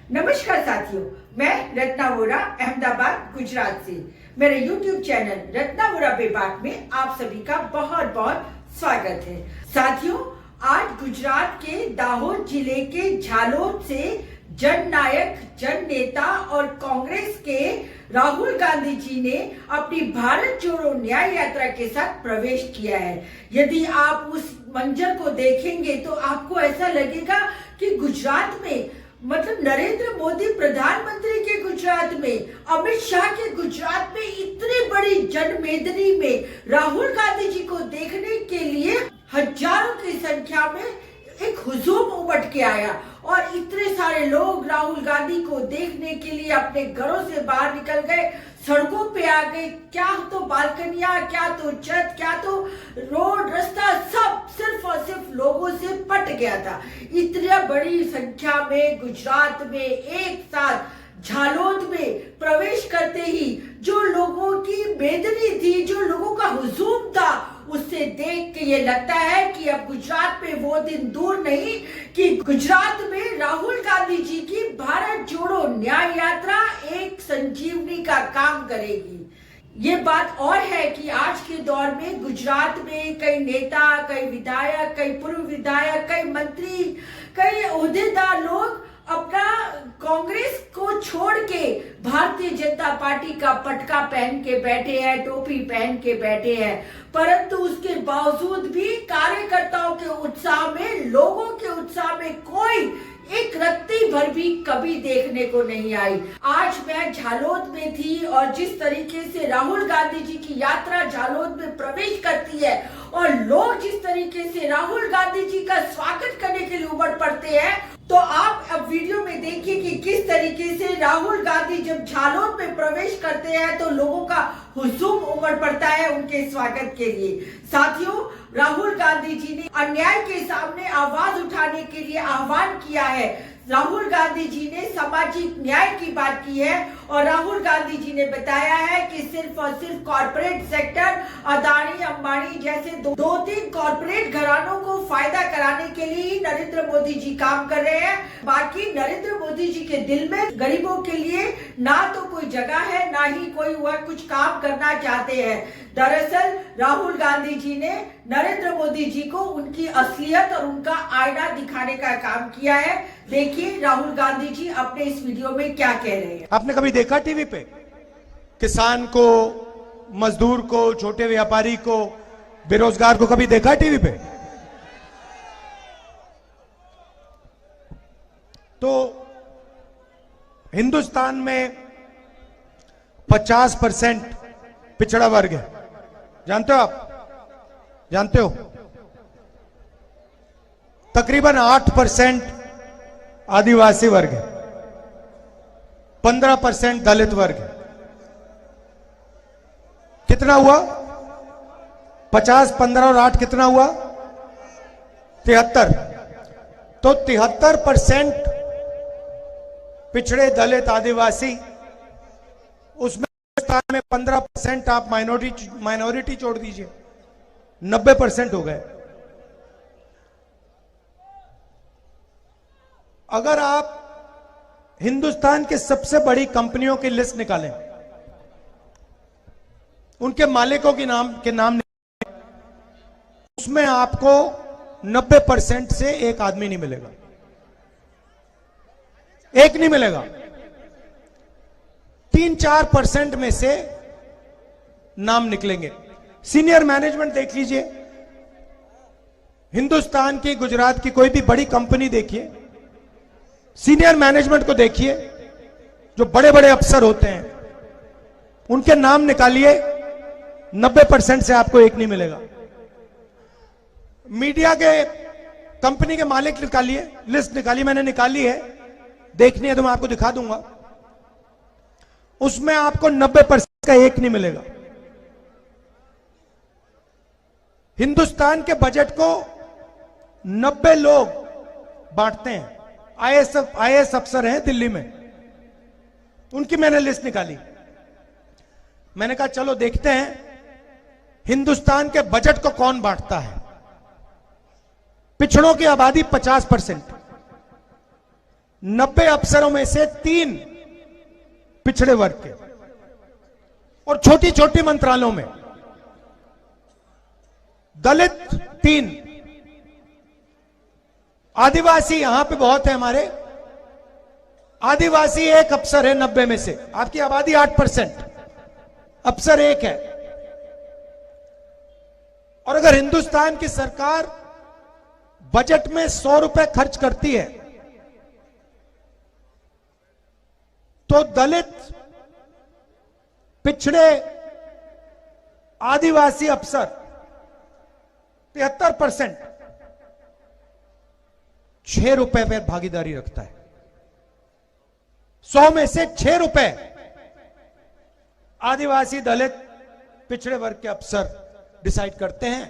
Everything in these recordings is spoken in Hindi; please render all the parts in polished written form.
नमस्कार साथियों, मैं रत्ना वोरा अहमदाबाद गुजरात से। मेरे YouTube चैनल रत्ना वोरा बेबाक में आप सभी का बहुत बहुत स्वागत है। साथियों, आज गुजरात के दाहोद जिले के झालोद से जननायक, जन नेता और कांग्रेस के राहुल गांधी जी ने अपनी भारत जोड़ो न्याय यात्रा के साथ प्रवेश किया है। यदि आप उस मंजर को देखेंगे तो आपको ऐसा लगेगा कि गुजरात में, मतलब नरेंद्र मोदी प्रधानमंत्री के गुजरात में, अमित शाह के गुजरात में इतनी बड़ी जनमेदनी में राहुल गांधी जी को देखने के लिए हजारों की संख्या में एक हुजूम उमड़ के आया और इतने सारे लोग राहुल गांधी को देखने के लिए अपने घरों से बाहर निकल गए, सड़कों पे आ गए। क्या तो बालकनियां, क्या तो छत, क्या तो रोड, रास्ता, सब सिर्फ और सिर्फ लोगों से पट गया था। इतनी बड़ी संख्या में गुजरात में एक साथ झालोद में प्रवेश करते ही जो लोगों की बेदनी थी, जो लोगों का हुजूम था, उससे देख के ये लगता है कि अब गुजरात में वो दिन दूर नहीं कि गुजरात में राहुल गांधी जी की भारत जोड़ो न्याय यात्रा एक संजीवनी का काम करेगी। ये बात और है कि आज के दौर में गुजरात में कई नेता, कई विधायक, कई पूर्व विधायक, कई मंत्री, कई ओहदेदार लोग अपना कांग्रेस को छोड़ के भारतीय जनता पार्टी का पटका पहन के बैठे हैं, टोपी पहन के बैठे हैं, परंतु उसके बावजूद भी कार्यकर्ताओं के उत्साह में, लोगों के उत्साह में कोई एक रत्ती भर भी कभी देखने को नहीं आई। आज मैं झालोद में थी और जिस तरीके से राहुल गांधी जी की यात्रा झालोद में प्रवेश करती है और लोग जिस तरीके से राहुल गांधी जी का स्वागत करने के लिए उमड़ पड़ते हैं, तो आप अब वीडियो में देखिए कि किस तरीके से राहुल गांधी जब झालोद में प्रवेश करते हैं तो लोगों का हुजूम उमड़ पड़ता है उनके स्वागत के लिए। साथियों, राहुल गांधी जी ने अन्याय के सामने आवाज उठाने के लिए आह्वान किया है। राहुल गांधी जी ने सामाजिक न्याय की बात की है और राहुल गांधी जी ने बताया है कि सिर्फ और सिर्फ कॉर्पोरेट सेक्टर, अदानी, अंबानी जैसे दो तीन कॉर्पोरेट घरानों को फायदा कराने के लिए ही नरेंद्र मोदी जी काम कर रहे हैं। बाकी नरेंद्र मोदी जी के दिल में गरीबों के लिए ना तो कोई जगह है, ना ही कोई वह कुछ काम करना चाहते हैं। दरअसल राहुल गांधी जी ने नरेंद्र मोदी जी को उनकी असलियत और उनका आईना दिखाने का काम किया है। देखिए राहुल गांधी जी अपने इस वीडियो में क्या कह रहे हैं। आपने कभी देखा टीवी पे किसान को, मजदूर को, छोटे व्यापारी को, बेरोजगार को कभी देखा टीवी पे? तो हिंदुस्तान में 50% पिछड़ा वर्ग है, जानते हो आप? जानते हो? तकरीबन 8% आदिवासी वर्ग है, 15% दलित वर्ग है। कितना हुआ? 50, 15 और 8 कितना हुआ? 73। तो 73% पिछड़े, दलित, आदिवासी, उसमें हिंदुस्तान में 15% आप माइनॉरिटी छोड़ दीजिए, 90% हो गए। अगर आप हिंदुस्तान के सबसे बड़ी कंपनियों की लिस्ट निकालें, उनके मालिकों के नाम निकालें, उसमें आपको 90% से एक आदमी नहीं मिलेगा, एक नहीं मिलेगा। 3-4% में से नाम निकलेंगे। सीनियर मैनेजमेंट देख लीजिए, हिंदुस्तान की, गुजरात की कोई भी बड़ी कंपनी देखिए, सीनियर मैनेजमेंट को देखिए, जो बड़े बड़े अफसर होते हैं, उनके नाम निकालिए, 90% से आपको एक नहीं मिलेगा। मीडिया के, कंपनी के मालिक निकालिए, लिस्ट निकालिए, मैंने निकाली है, देखनी है तो मैं आपको दिखा दूंगा, उसमें आपको 90% का एक नहीं मिलेगा। हिंदुस्तान के बजट को 90 लोग बांटते हैं। आईएएस अफसर हैं दिल्ली में, उनकी मैंने लिस्ट निकाली। मैंने कहा चलो देखते हैं हिंदुस्तान के बजट को कौन बांटता है। पिछड़ों की आबादी 50%, 90 अफसरों में से 3 पिछड़े वर्ग के, और छोटी छोटी मंत्रालयों में दलित 3, आदिवासी यहां पे बहुत है हमारे, आदिवासी 1 अफसर है 90 में से। आपकी आबादी 8%, अफसर 1 है। और अगर हिंदुस्तान की सरकार बजट में 100 रुपए खर्च करती है तो दलित, पिछड़े, आदिवासी अफसर 73% 6 रुपए पर भागीदारी रखता है। 100 में से 6 रुपए आदिवासी, दलित, पिछड़े वर्ग के अफसर डिसाइड करते हैं,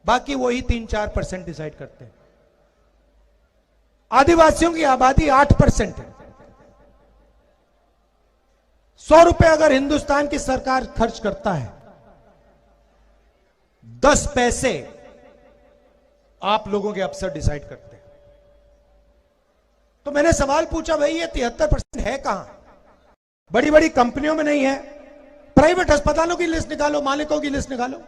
बाकी वही 3-4% डिसाइड करते हैं। आदिवासियों की आबादी 8% है। 100 रुपए अगर हिंदुस्तान की सरकार खर्च करता है, 10 पैसे आप लोगों के अफसर डिसाइड करते हैं। तो मैंने सवाल पूछा, भाई ये 73% है कहां? बड़ी बड़ी कंपनियों में नहीं है? प्राइवेट अस्पतालों की लिस्ट निकालो, मालिकों की लिस्ट निकालो,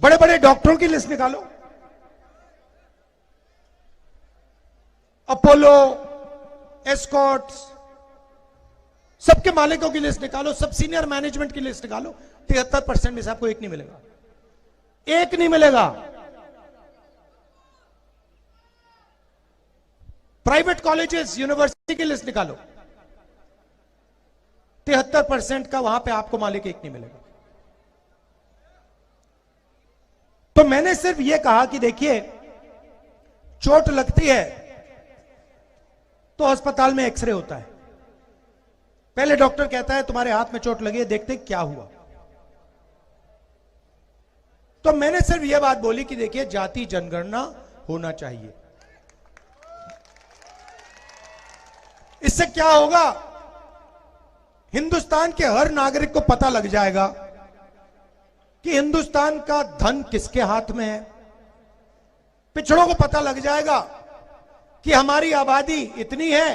बड़े बड़े डॉक्टरों की लिस्ट निकालो, अपोलो, एस्कॉर्ट्स, सबके मालिकों की लिस्ट निकालो, सब सीनियर मैनेजमेंट की लिस्ट निकालो। 73% में से आपको 1 नहीं मिलेगा, 1 नहीं मिलेगा। प्राइवेट कॉलेजेस, यूनिवर्सिटी की लिस्ट निकालो, 73% का वहां पे आपको मालिक 1 नहीं मिलेगा। तो मैंने सिर्फ यह कहा कि देखिए, चोट लगती है तो अस्पताल में एक्सरे होता है। पहले डॉक्टर कहता है तुम्हारे हाथ में चोट लगी है, देखते क्या हुआ। तो मैंने सिर्फ यह बात बोली कि देखिए, जाति जनगणना होना चाहिए। इससे क्या होगा? हिंदुस्तान के हर नागरिक को पता लग जाएगा कि हिंदुस्तान का धन किसके हाथ में है। पिछड़ों को पता लग जाएगा कि हमारी आबादी इतनी है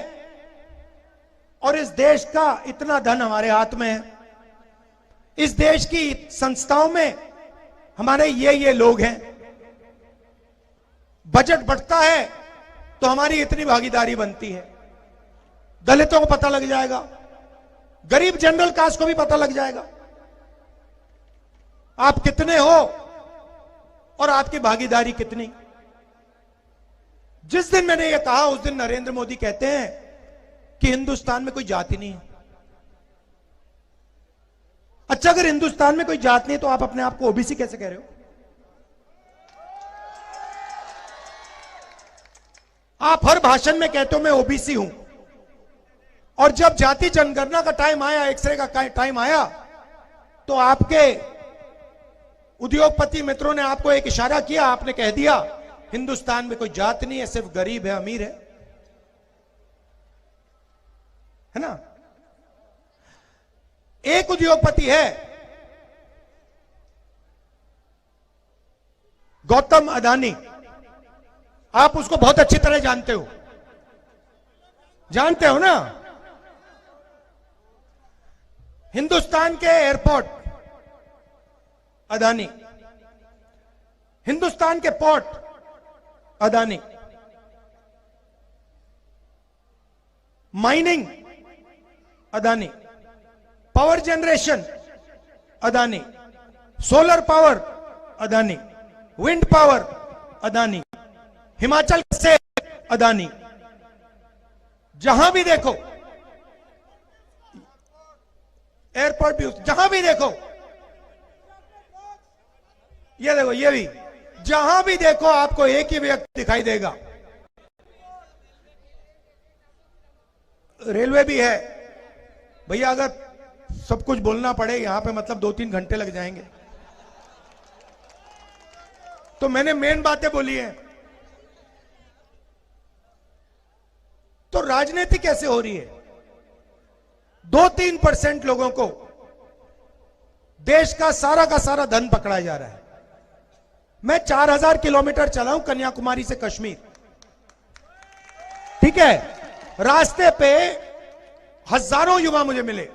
और इस देश का इतना धन हमारे हाथ में है। इस देश की संस्थाओं में हमारे ये लोग हैं। बजट बढ़ता है तो हमारी इतनी भागीदारी बनती है। दलितों को पता लग जाएगा, गरीब जनरल कास्ट को भी पता लग जाएगा आप कितने हो और आपकी भागीदारी कितनी। जिस दिन मैंने यह कहा उस दिन नरेंद्र मोदी कहते हैं कि हिंदुस्तान में कोई जाति नहीं है। अच्छा, अगर हिंदुस्तान में कोई जात नहीं तो आप अपने आप को ओबीसी कैसे कह रहे हो? आप हर भाषण में कहते हो मैं ओबीसी हूं, और जब जाति जनगणना का टाइम आया, एक्सरे का टाइम आया, तो आपके उद्योगपति मित्रों ने आपको एक इशारा किया, आपने कह दिया हिंदुस्तान में कोई जात नहीं है, सिर्फ गरीब है, अमीर है ना? एक उद्योगपति है, गौतम अदानी। आप उसको बहुत अच्छी तरह जानते हो, जानते हो ना? हिंदुस्तान के एयरपोर्ट अदानी, हिंदुस्तान के port Adani, mining Adani, power generation Adani, solar power Adani, wind power Adani, Himachal से अदानी। जहां भी देखो एयरपोर्ट भी, जहां भी देखो, ये देखो, ये भी, जहां भी देखो आपको एक ही व्यक्ति दिखाई देगा। रेलवे भी है भैया, अगर सब कुछ बोलना पड़े यहां पे मतलब 2-3 घंटे लग जाएंगे, तो मैंने मेन बातें बोली हैं। तो राजनीति कैसे हो रही है? 2-3% लोगों को देश का सारा धन पकड़ा जा रहा है। मैं 4000 किलोमीटर चला हूं कन्याकुमारी से कश्मीर। ठीक है, रास्ते पे हजारों युवा मुझे मिले।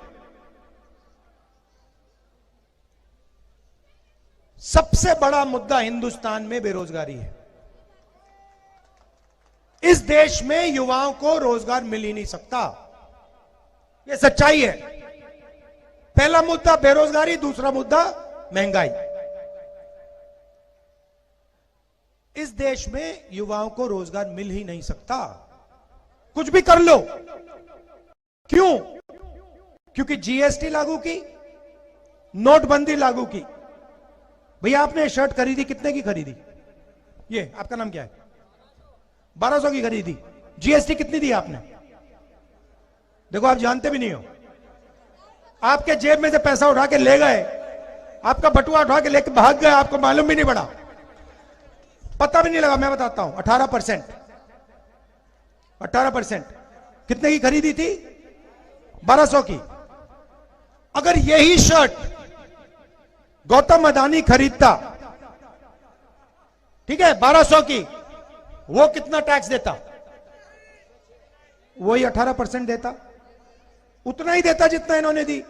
सबसे बड़ा मुद्दा हिंदुस्तान में बेरोजगारी है। इस देश में युवाओं को रोजगार मिल ही नहीं सकता, यह सच्चाई है। पहला मुद्दा बेरोजगारी, दूसरा मुद्दा महंगाई। इस देश में युवाओं को रोजगार मिल ही नहीं सकता, कुछ भी कर लो। क्यों? क्योंकि जीएसटी लागू की, नोटबंदी लागू की। भैया आपने शर्ट खरीदी, कितने की खरीदी? ये आपका नाम क्या है? 1200 की खरीदी। जीएसटी कितनी दी आपने? देखो आप जानते भी नहीं हो। आपके जेब में से पैसा उठा के ले गए, आपका बटुआ उठा के लेके भाग गए, आपको मालूम भी नहीं पड़ा, पता भी नहीं लगा। मैं बताता हूं, 18%। 18% कितने की खरीदी थी? 1200 की। अगर यही शर्ट गौतम अदानी खरीदता, ठीक है, 1200 की, वो कितना टैक्स देता? वही 18% देता, उतना ही देता जितना इन्होंने दी।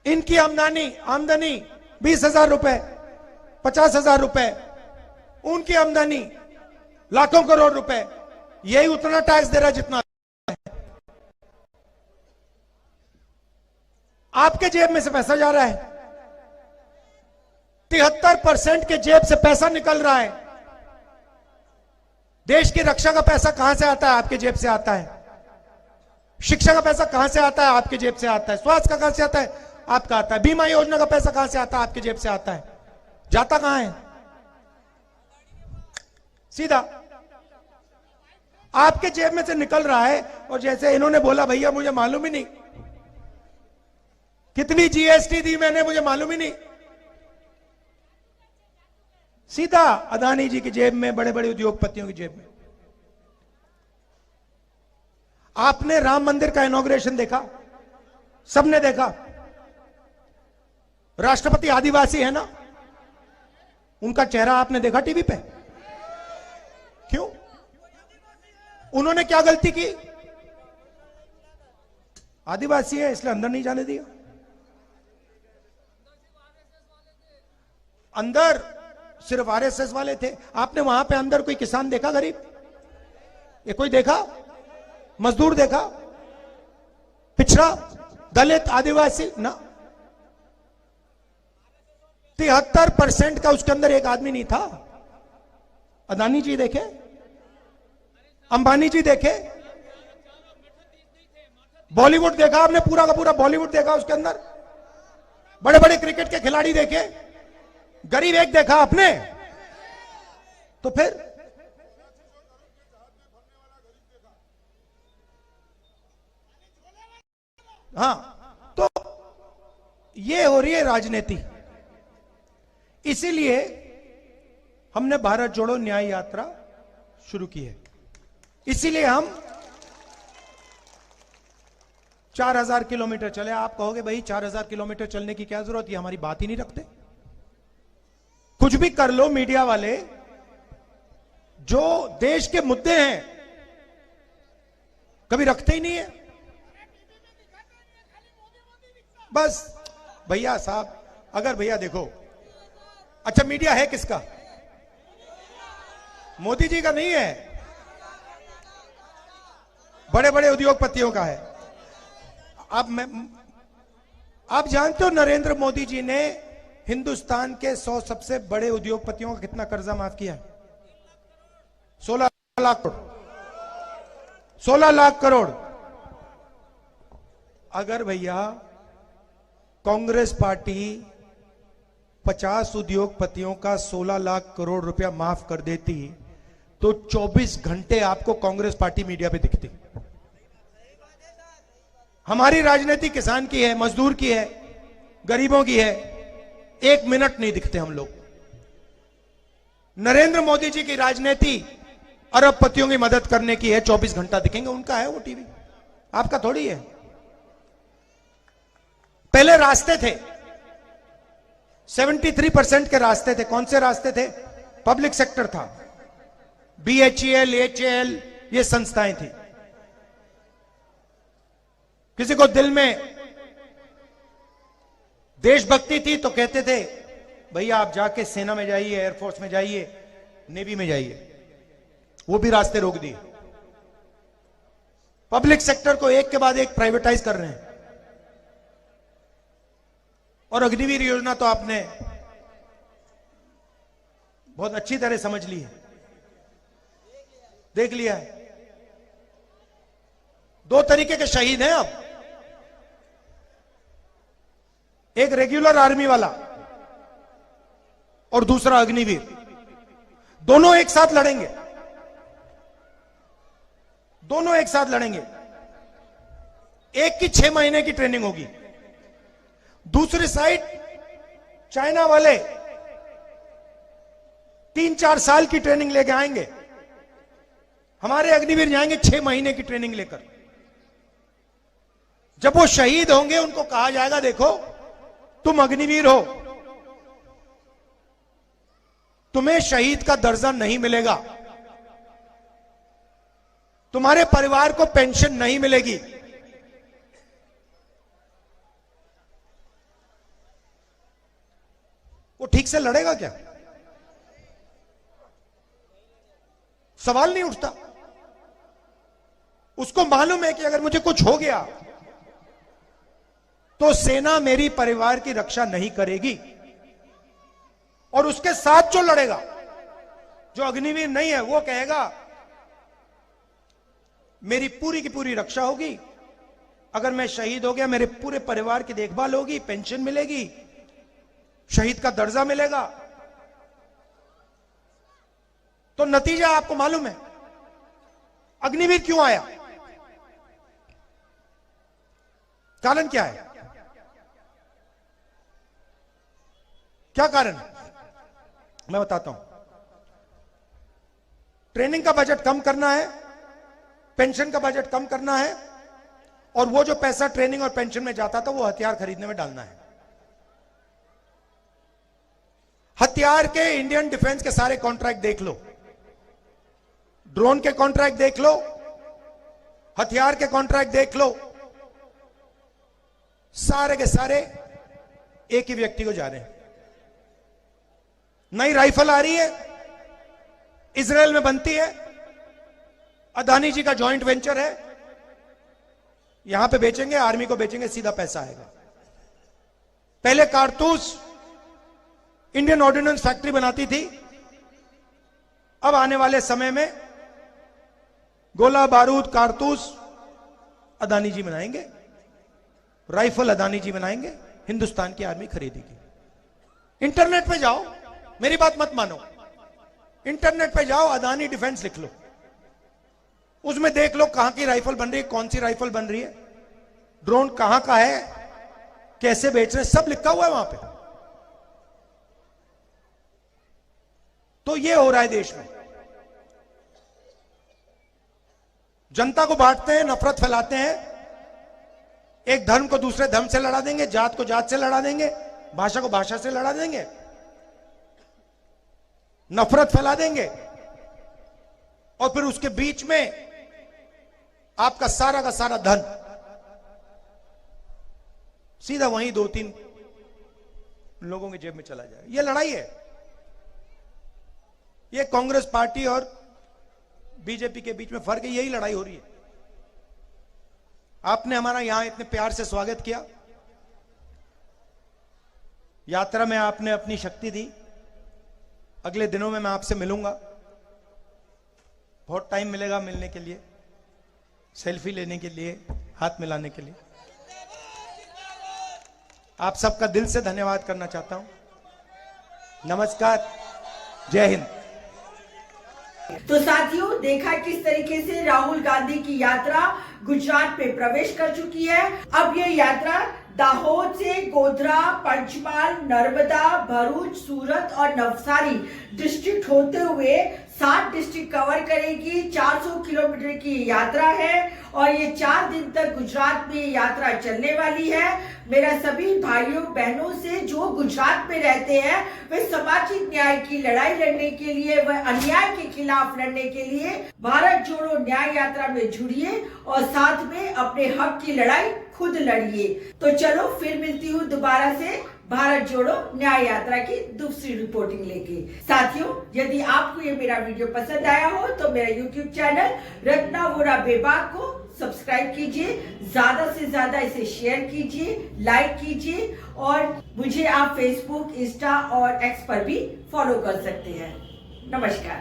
इनकी आमदनी 20,000 रुपए, 50,000 रुपए, उनकी आमदनी लाखों करोड़ रुपए, यही उतना टैक्स दे रहा जितना आपके जेब में से पैसा जा रहा है। 73% के जेब से पैसा निकल रहा है। देश की रक्षा का पैसा कहां से आता है? आपके जेब से आता है। शिक्षा का पैसा कहां से आता है? आपके जेब से आता है। स्वास्थ्य का कहां से आता है? आपका आता है। बीमा योजना का पैसा कहां से आता है? आपके जेब से आता है। जाता कहां है? सीधा आपके जेब में से निकल रहा है। और जैसे इन्होंने बोला, भैया मुझे मालूम ही नहीं कितनी जीएसटी दी मैंने, मुझे मालूम ही नहीं। सीधा अदानी जी की जेब में, बड़े बड़े उद्योगपतियों की जेब में। आपने राम मंदिर का इनॉग्रेशन देखा? सबने देखा। राष्ट्रपति आदिवासी है ना, उनका चेहरा आपने देखा टीवी पे? क्यों? उन्होंने क्या गलती की? आदिवासी है इसलिए अंदर नहीं जाने दिया। अंदर सिर्फ आरएसएस वाले थे। आपने वहां पे अंदर कोई किसान देखा? गरीब ये कोई देखा? मजदूर देखा? पिछड़ा, दलित, आदिवासी ना। 73% का उसके अंदर एक आदमी नहीं था। अदानी जी देखे, अंबानी जी देखे, बॉलीवुड देखा आपने? पूरा का पूरा बॉलीवुड देखा उसके अंदर? बड़े बड़े क्रिकेट के खिलाड़ी देखे? गरीब एक देखा आपने? तो फिर हाँ, तो ये हो रही है राजनीति। इसीलिए हमने भारत जोड़ो न्याय यात्रा शुरू की है। इसीलिए हम 4000 किलोमीटर चले। आप कहोगे भाई 4000 किलोमीटर चलने की क्या जरूरत, ये हमारी बात ही नहीं रखते। कुछ भी कर लो मीडिया वाले, जो देश के मुद्दे हैं कभी रखते ही नहीं है। बस भैया साहब, अगर भैया देखो, अच्छा मीडिया है किसका? मोदी जी का नहीं है, बड़े बड़े उद्योगपतियों का है। आप जानते हो नरेंद्र मोदी जी ने हिंदुस्तान के 100 सबसे बड़े उद्योगपतियों का कितना कर्जा माफ किया? 16 लाख करोड़। 16 लाख करोड़। अगर भैया कांग्रेस पार्टी 50 उद्योगपतियों का 16 लाख करोड़ रुपया माफ कर देती तो 24 घंटे आपको कांग्रेस पार्टी मीडिया पे दिखती। हमारी राजनीति किसान की है, मजदूर की है, गरीबों की है। 1 मिनट नहीं दिखते हम लोग। नरेंद्र मोदी जी की राजनीति अरबपतियों की मदद करने की है। 24 घंटा दिखेंगे, उनका है वो टीवी, आपका थोड़ी है। पहले रास्ते थे, 73% के रास्ते थे। कौन से रास्ते थे? पब्लिक सेक्टर था, BHEL, HAL, ये संस्थाएं थी। किसी को दिल में देशभक्ति थी तो कहते थे भैया आप जाके सेना में जाइए, एयरफोर्स में जाइए, नेवी में जाइए। वो भी रास्ते रोक दिए। पब्लिक सेक्टर को एक के बाद एक प्राइवेटाइज कर रहे हैं। और अग्निवीर योजना तो आपने बहुत अच्छी तरह समझ ली है, देख लिया है। दो तरीके के शहीद हैं अब, एक रेगुलर आर्मी वाला और दूसरा अग्निवीर। दोनों एक साथ लड़ेंगे, दोनों एक साथ लड़ेंगे। एक की 6 महीने की ट्रेनिंग होगी, दूसरी साइड चाइना वाले 3-4 साल की ट्रेनिंग लेके आएंगे। हमारे अग्निवीर जाएंगे 6 महीने की ट्रेनिंग लेकर। जब वो शहीद होंगे उनको कहा जाएगा देखो तुम अग्निवीर हो, तुम्हें शहीद का दर्जा नहीं मिलेगा, तुम्हारे परिवार को पेंशन नहीं मिलेगी। वो ठीक से लड़ेगा क्या? सवाल नहीं उठता। उसको मालूम है कि अगर मुझे कुछ हो गया तो सेना मेरी परिवार की रक्षा नहीं करेगी। और उसके साथ जो लड़ेगा, जो अग्निवीर नहीं है, वो कहेगा मेरी पूरी की पूरी रक्षा होगी, अगर मैं शहीद हो गया मेरे पूरे परिवार की देखभाल होगी, पेंशन मिलेगी, शहीद का दर्जा मिलेगा। तो नतीजा आपको मालूम है। अग्निवीर क्यों आया? कारण क्या है? क्या कारण है? मैं बताता हूं। ट्रेनिंग का बजट कम करना है, पेंशन का बजट कम करना है, और वो जो पैसा ट्रेनिंग और पेंशन में जाता था वो हथियार खरीदने में डालना है। हथियार के इंडियन डिफेंस के सारे कॉन्ट्रैक्ट देख लो, ड्रोन के कॉन्ट्रैक्ट देख लो, हथियार के कॉन्ट्रैक्ट देख लो, सारे के सारे एक ही व्यक्ति को जा रहे हैं। नई राइफल आ रही है, इजराइल में बनती है, अदानी जी का जॉइंट वेंचर है, यहां पे बेचेंगे, आर्मी को बेचेंगे, सीधा पैसा आएगा। पहले कारतूस इंडियन ऑर्डिनेंस फैक्ट्री बनाती थी, अब आने वाले समय में गोला बारूद कारतूस अदानी जी बनाएंगे, राइफल अदानी जी बनाएंगे, हिंदुस्तान की आर्मी खरीदेगी। इंटरनेट पे जाओ, मेरी बात मत मानो, इंटरनेट पे जाओ, अदानी डिफेंस लिख लो, उसमें देख लो कहां की राइफल बन रही है, कौन सी राइफल बन रही है, ड्रोन कहां का है, कैसे बेच रहे हैं, सब लिखा हुआ है वहां पे। तो ये हो रहा है देश में। जनता को बांटते हैं, नफरत फैलाते हैं, एक धर्म को दूसरे धर्म से लड़ा देंगे, जात को जात से लड़ा देंगे, भाषा को भाषा से लड़ा देंगे, नफरत फैला देंगे, और फिर उसके बीच में आपका सारा का सारा धन सीधा वहीं 2-3 लोगों की जेब में चला जाए। यह लड़ाई है। यह कांग्रेस पार्टी और बीजेपी के बीच में फर्क है, यही लड़ाई हो रही है। आपने हमारा यहां इतने प्यार से स्वागत किया, यात्रा में आपने अपनी शक्ति दी। अगले दिनों में मैं आपसे मिलूंगा, बहुत टाइम मिलेगा मिलने के लिए, सेल्फी लेने के लिए, हाथ मिलाने के लिए। आप सबका दिल से धन्यवाद करना चाहता हूं। नमस्कार, जय हिंद। तो साथियों, देखा किस तरीके से राहुल गांधी की यात्रा गुजरात में प्रवेश कर चुकी है। अब यह यात्रा दाहोद से गोधरा, पंचमहाल, नर्मदा, भरूच, सूरत और नवसारी डिस्ट्रिक्ट होते हुए 7 डिस्ट्रिक्ट कवर करेगी। 400 किलोमीटर की यात्रा है और ये 4 दिन तक गुजरात में यात्रा चलने वाली है। मेरा सभी भाइयों बहनों से जो गुजरात में रहते हैं वे सामाजिक न्याय की लड़ाई लड़ने के लिए, वह अन्याय के खिलाफ लड़ने के लिए भारत जोड़ो न्याय यात्रा में जुड़िए और साथ में अपने हक की लड़ाई खुद लड़िए। तो चलो फिर मिलती हूँ दोबारा से भारत जोड़ो न्याय यात्रा की दूसरी रिपोर्टिंग लेके। साथियों, यदि आपको ये मेरा वीडियो पसंद आया हो तो मेरा YouTube चैनल रत्ना वोरा बेबाक को सब्सक्राइब कीजिए, ज्यादा से ज्यादा इसे शेयर कीजिए, लाइक कीजिए और मुझे आप फेसबुक, इंस्टा और एक्स पर भी फॉलो कर सकते हैं। नमस्कार।